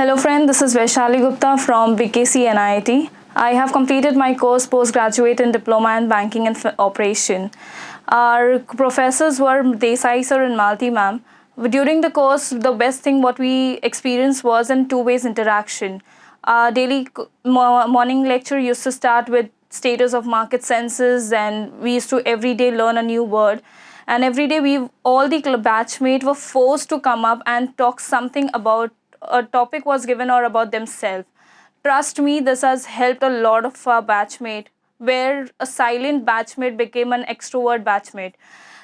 Hello friend, this is Vaishali Gupta from BKC NIIT. I have completed my course postgraduate in Diploma in Banking and Operation. Our professors were Desai sir and Malti ma'am. During the course, the best thing what we experienced was in two ways interaction. Daily morning lecture used to start with status of market senses, and we used to every day learn a new word. And every day all the batchmates were forced to come up and talk something about a topic was given or about themselves. Trust me, this has helped a lot of our batchmate, where a silent batchmate became an extrovert batchmate.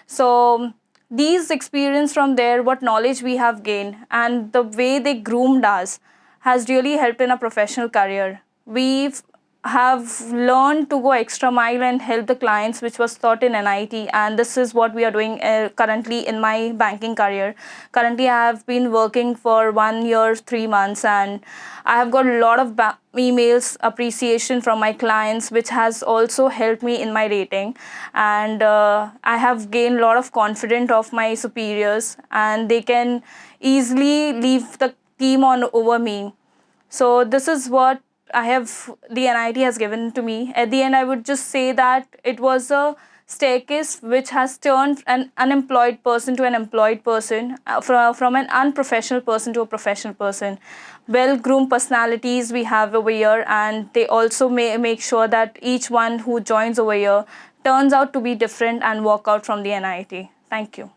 So these experience from there, what knowledge we have gained and the way they groomed us has really helped in a professional career. We have learned to go extra mile and help the clients, which was taught in NIT, and this is what we are doing currently in my banking career. Currently, I have been working for 1 year, 3 months, and I have got a lot of emails, appreciation from my clients, which has also helped me in my rating. And I have gained a lot of confidence of my superiors, and they can easily leave the team on over me. So this is what the NIT has given to me. At the end, I would just say that it was a staircase which has turned an unemployed person to an employed person, from an unprofessional person to a professional person. Well-groomed personalities we have over here, and they also make sure that each one who joins over here turns out to be different and walk out from the NIT. Thank you.